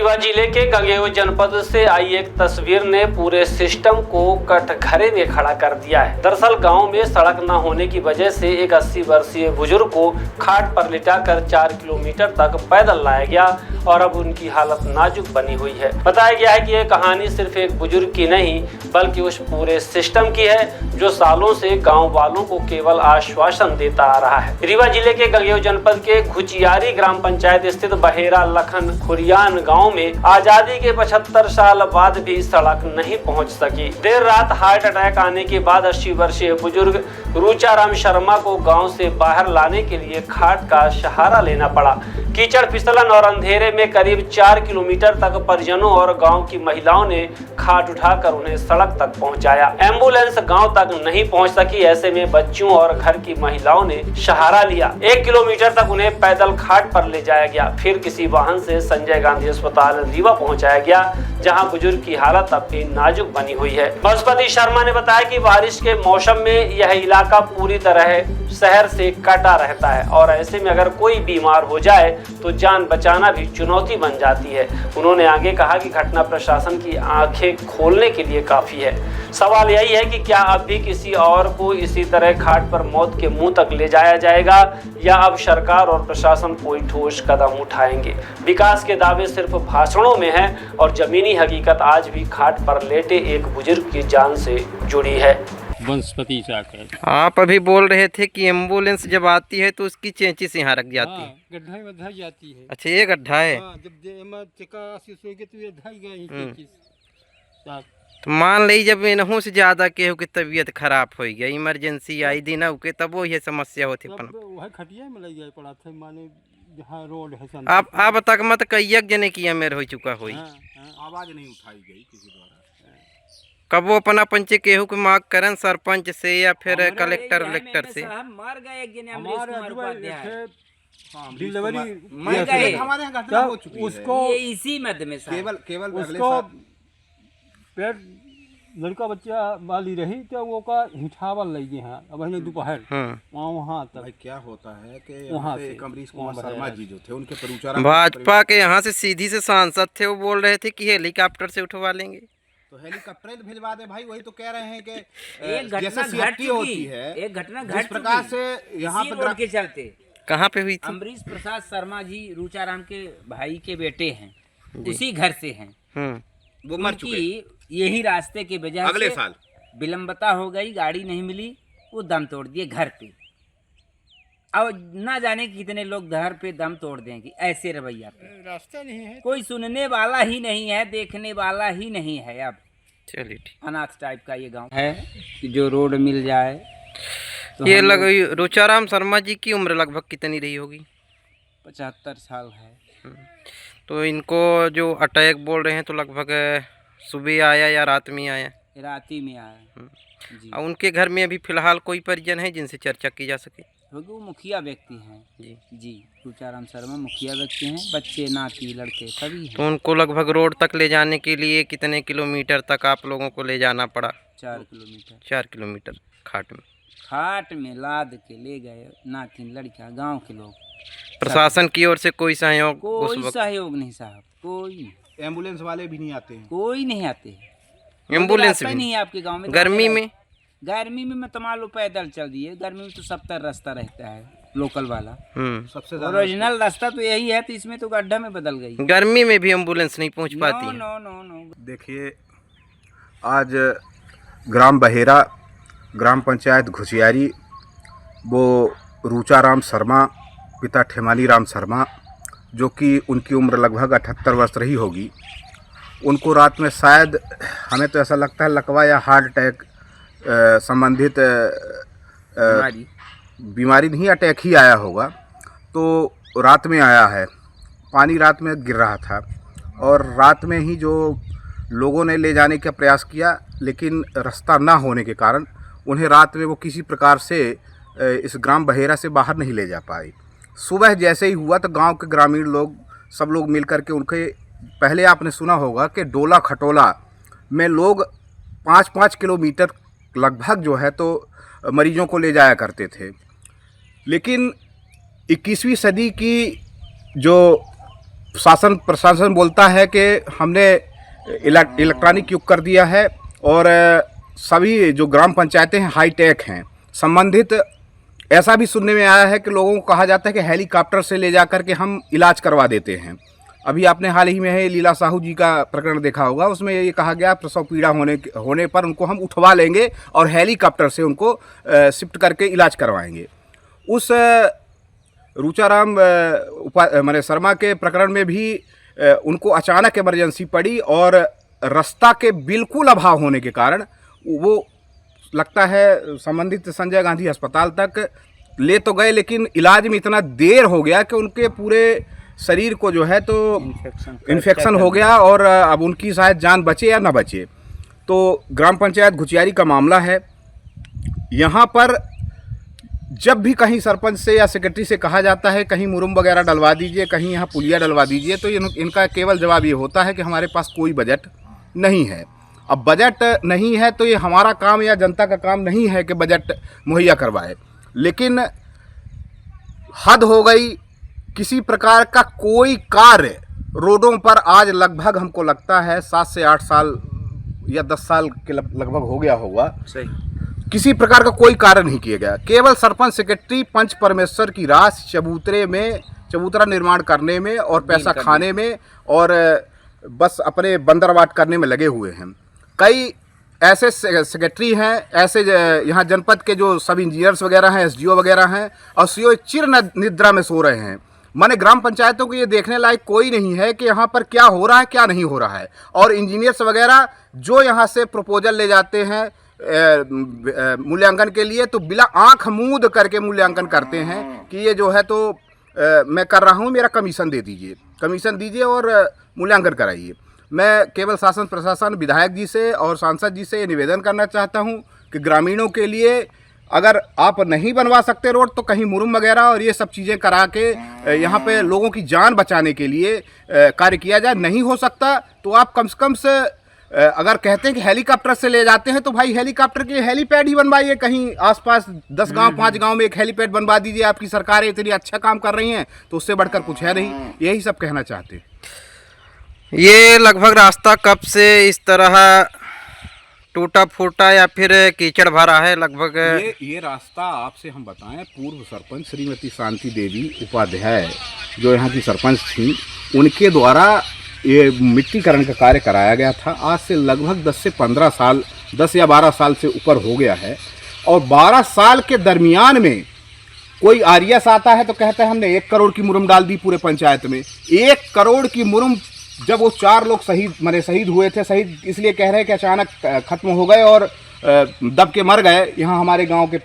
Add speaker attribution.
Speaker 1: रीवा जिले के गंगेऊ जनपद से आई एक तस्वीर ने पूरे सिस्टम को कटघरे में खड़ा कर दिया है। दरअसल गांव में सड़क न होने की वजह से एक 80 वर्षीय बुजुर्ग को खाट पर लिटाकर 4 किलोमीटर तक पैदल लाया गया और अब उनकी हालत नाजुक बनी हुई है। बताया गया है कि यह कहानी सिर्फ एक बुजुर्ग की नहीं बल्कि उस पूरे सिस्टम की है जो सालों से गाँव वालों को केवल आश्वासन देता आ रहा है। रीवा जिले के गंगेऊ जनपद के घुचियारी ग्राम पंचायत स्थित बहेरा लखन खुरियान गांव में आजादी के 75 साल बाद भी सड़क नहीं पहुंच सकी। देर रात हार्ट अटैक आने के बाद 80 वर्षीय बुजुर्ग रूचाराम शर्मा को गांव से बाहर लाने के लिए खाट का सहारा लेना पड़ा। कीचड़ फिसलन और अंधेरे में करीब 4 किलोमीटर तक परिजनों और गांव की महिलाओं ने खाट उठाकर उन्हें सड़क तक पहुंचाया। एम्बुलेंस गांव तक नहीं पहुंच सकी। ऐसे में बच्चों और घर की महिलाओं ने सहारा लिया। 1 किलोमीटर तक उन्हें पैदल खाट पर ले जाया गया। फिर किसी वाहन से संजय गांधी अस्पताल रीवा पहुंचाया गया, जहां बुजुर्ग की हालत अब भी नाजुक बनी हुई है। बसपति शर्मा ने बताया कि बारिश के मौसम में यह इलाका पूरी तरह शहर से कटा रहता है और ऐसे में अगर कोई बीमार हो जाए तो जान बचाना भी चुनौती बन जाती है। उन्होंने आगे कहा कि घटना प्रशासन की आंखें खोलने के लिए काफी है। सवाल यही है कि क्या अब भी किसी और को इसी तरह खाट पर मौत के मुंह तक ले जाया जाएगा या अब सरकार और प्रशासन कोई ठोस कदम उठाएंगे। विकास के दावे सिर्फ भाषणों में हैं और जमीनी हकीकत आज भी खाट पर लेटे एक बुजुर्ग की जान से जुड़ी है।
Speaker 2: वनस्पति चाकर
Speaker 3: आप अभी बोल रहे थे कि एम्बुलेंस जब आती है तो उसकी चेंचिस यहाँ रख जाती है।
Speaker 2: गड्ढा में धर जाती है।
Speaker 3: अच्छा, ये गड्ढा है। तो मान ली जब इनहू से ज्यादा केहू की तबीयत खराब हो गई, इमरजेंसी आई दिन के तब वो ये समस्या होती
Speaker 2: खटिया में लग जाए पड़ा था माने जहाँ रोड है।
Speaker 3: आप तक मत कईयक जने की मेर हो चुका हो,
Speaker 2: आवाज नहीं उठाई गई किसी द्वारा।
Speaker 3: कब वो अपना पंचे केहू की मांग करन सरपंच से या फिर कलेक्टर से
Speaker 4: मर गए
Speaker 2: उसको
Speaker 4: इसी मध्य में
Speaker 2: केवल उसको पेट लड़का बच्चा वाली रही तो वो का हिठावल लगे हैं। अब दोपहर वहाँ तक क्या होता है कि वहाँ से अमरीश कुमार शर्मा जी जो थे उनके परिचारक
Speaker 3: भाजपा के यहाँ से सीधी से सांसद थे, वो बोल रहे थे कि हेलीकॉप्टर से उठवा लेंगे।
Speaker 5: तो हेलीकॉप्टर भिजवा दे भाई, वही तो कह रहे हैं कि
Speaker 4: एक घटना घट होती है, एक घटना घट
Speaker 5: प्रकार से यहाँ पर
Speaker 4: के चलते
Speaker 3: कहाँ पे हुई थी।
Speaker 4: अमरीश प्रसाद शर्मा जी रूचाराम के भाई के बेटे हैं, उसी घर से हैं।
Speaker 5: वो मर चुके।
Speaker 4: यही रास्ते के वजह
Speaker 5: अगले
Speaker 4: से
Speaker 5: साल
Speaker 4: विलंबता हो गई, गाड़ी नहीं मिली, वो दम तोड़ दिए घर पे। अब ना जाने कितने लोग घर पे दम तोड़ देंगे ऐसे रवैया पे।
Speaker 2: रास्ता नहीं है,
Speaker 4: कोई सुनने वाला ही नहीं है, देखने वाला ही नहीं है। अब
Speaker 3: चलिए ठीक,
Speaker 4: अनाथ टाइप का ये गांव है कि जो रोड मिल जाए तो
Speaker 3: ये रूचाराम शर्मा जी की उम्र लगभग कितनी रही होगी?
Speaker 4: 75 साल है।
Speaker 3: तो इनको जो अटैक बोल रहे हैं तो लगभग सुबह आया या रात में आया?
Speaker 4: रात ही में आया जी।
Speaker 3: उनके घर में अभी फिलहाल कोई परिजन है जिनसे चर्चा की जा सके?
Speaker 4: वो मुखिया व्यक्ति हैं जी रूचाराम शर्मा मुखिया व्यक्ति हैं। बच्चे नाती लड़के सभी हैं।
Speaker 3: तो उनको लगभग रोड तक ले जाने के लिए कितने किलोमीटर तक आप लोगों को ले जाना पड़ा?
Speaker 4: 4 किलोमीटर।
Speaker 3: 4 किलोमीटर खाट में
Speaker 4: लाद के ले गए नाती लड़कियां, गांव के लोग।
Speaker 3: प्रशासन की ओर से कोई सहयोग?
Speaker 4: कोई सहयोग नहीं साहब, कोई।
Speaker 5: एम्बुलेंस वाले भी नहीं आते हैं?
Speaker 4: कोई नहीं आते।
Speaker 3: एम्बुलेंस भी
Speaker 4: नहीं है आपके गांव में?
Speaker 3: गर्मी में
Speaker 4: मैं तमाम पैदल चल दिए। गर्मी में तो 70 रास्ता रहता है लोकल वाला।
Speaker 5: सबसे
Speaker 4: ओरिजिनल रास्ता तो यही है, तो इसमें तो गड्ढा में बदल गई।
Speaker 3: गर्मी में भी एम्बुलेंस नहीं पहुंच पाती।
Speaker 4: नो।
Speaker 5: देखिए, आज ग्राम बहेरा ग्राम पंचायत घुचियारी, वो रूचाराम शर्मा पिता ठेमाली राम शर्मा, जो कि उनकी उम्र लगभग 78 वर्ष रही होगी, उनको रात में शायद, हमें तो ऐसा लगता है, लकवा या हार्ट अटैक संबंधित बीमारी नहीं, अटैक ही आया होगा। तो रात में आया है, पानी रात में गिर रहा था और रात में ही जो लोगों ने ले जाने का प्रयास किया, लेकिन रास्ता ना होने के कारण उन्हें रात में वो किसी प्रकार से इस ग्राम बहेरा से बाहर नहीं ले जा पाए। सुबह जैसे ही हुआ तो गांव के ग्रामीण लोग सब लोग मिल कर के उनके, पहले आपने सुना होगा कि डोला खटोला में लोग 5-5 किलोमीटर लगभग जो है तो मरीजों को ले जाया करते थे। लेकिन 21वीं सदी की जो शासन प्रशासन बोलता है कि हमने इलेक्ट्रॉनिक युग कर दिया है और सभी जो ग्राम पंचायतें हैं हाईटेक हैं। संबंधित ऐसा भी सुनने में आया है कि लोगों को कहा जाता है कि हेलीकॉप्टर से ले जा कर के हम इलाज करवा देते हैं। अभी आपने हाल ही में है लीला साहू जी का प्रकरण देखा होगा, उसमें ये कहा गया प्रसव पीड़ा होने पर उनको हम उठवा लेंगे और हेलीकॉप्टर से उनको शिफ्ट करके इलाज करवाएंगे। उस रूचाराम माने शर्मा के प्रकरण में भी उनको अचानक इमरजेंसी पड़ी और रास्ता के बिल्कुल अभाव होने के कारण वो लगता है संबंधित संजय गांधी अस्पताल तक ले तो गए, लेकिन इलाज में इतना देर हो गया कि उनके पूरे शरीर को जो है तो इन्फेक्शन हो गया और अब उनकी शायद जान बचे या ना बचे। तो ग्राम पंचायत घुचियारी का मामला है। यहाँ पर जब भी कहीं सरपंच से या सेक्रेटरी से कहा जाता है कहीं मुरुम वगैरह डलवा दीजिए, कहीं यहाँ पुलिया डलवा दीजिए, तो इनका केवल जवाब ये होता है कि हमारे पास कोई बजट नहीं है। अब बजट नहीं है तो ये हमारा काम या जनता का काम नहीं है कि बजट मुहैया करवाए, लेकिन हद हो गई। किसी प्रकार का कोई कार्य रोडों पर आज लगभग हमको लगता है 7 से 8 साल या 10 साल के लगभग हो गया होगा,
Speaker 3: सही
Speaker 5: किसी प्रकार का कोई कार्य नहीं किया गया। केवल सरपंच सेक्रेटरी पंच परमेश्वर की रास चबूतरा निर्माण करने में और पैसा खाने में और बस अपने बंदरवाट करने में लगे हुए हैं। कई ऐसे सेक्रेटरी हैं, ऐसे यहाँ जनपद के जो सब इंजीनियर्स वगैरह हैं, एसडीओ वगैरह हैं और सीओ चिर निद्रा में सो रहे हैं। माने ग्राम पंचायतों को ये देखने लायक कोई नहीं है कि यहाँ पर क्या हो रहा है क्या नहीं हो रहा है। और इंजीनियर्स वगैरह जो यहाँ से प्रपोजल ले जाते हैं मूल्यांकन के लिए, तो बिना आंख मूंद करके मूल्यांकन करते हैं कि ये जो है तो मैं कर रहा हूँ, मेरा कमीशन दीजिए और मूल्यांकन कराइए। मैं केवल शासन प्रशासन विधायक जी से और सांसद जी से ये निवेदन करना चाहता हूँ कि ग्रामीणों के लिए अगर आप नहीं बनवा सकते रोड तो कहीं मुरुम वगैरह और ये सब चीज़ें करा के यहाँ पे लोगों की जान बचाने के लिए कार्य किया जाए। नहीं हो सकता तो आप कम से कम से अगर कहते हैं कि हेलीकॉप्टर से ले जाते हैं तो भाई हेलीकॉप्टर के हेलीपैड ही बनवाइए। कहीं आसपास 10 गांव 5 गांव में एक हेलीपैड बनवा दीजिए। आपकी सरकारें इतनी अच्छा काम कर रही हैं तो उससे बढ़कर कुछ है नहीं। यही सब कहना चाहते हैं।
Speaker 3: ये लगभग रास्ता कब से इस तरह टूटा फूटा या फिर कीचड़ भरा है लगभग?
Speaker 5: ये रास्ता आपसे हम बताएं, पूर्व सरपंच श्रीमती शांति देवी उपाध्याय जो यहाँ की सरपंच थी, उनके द्वारा ये मिट्टीकरण का कार्य कराया गया था। आज से लगभग 10 से 15 साल 10 या 12 साल से ऊपर हो गया है। और 12 साल के दरमियान में कोई आरएस आता है तो कहता है हमने 1 करोड़ की मुरम डाल दी पूरे पंचायत में। 1 करोड़ की मुरम जब वो 4 लोग शहीद हुए थे, शहीद इसलिए कह रहे हैं कि अचानक खत्म हो गए और दब के मर गए यहाँ हमारे गांव के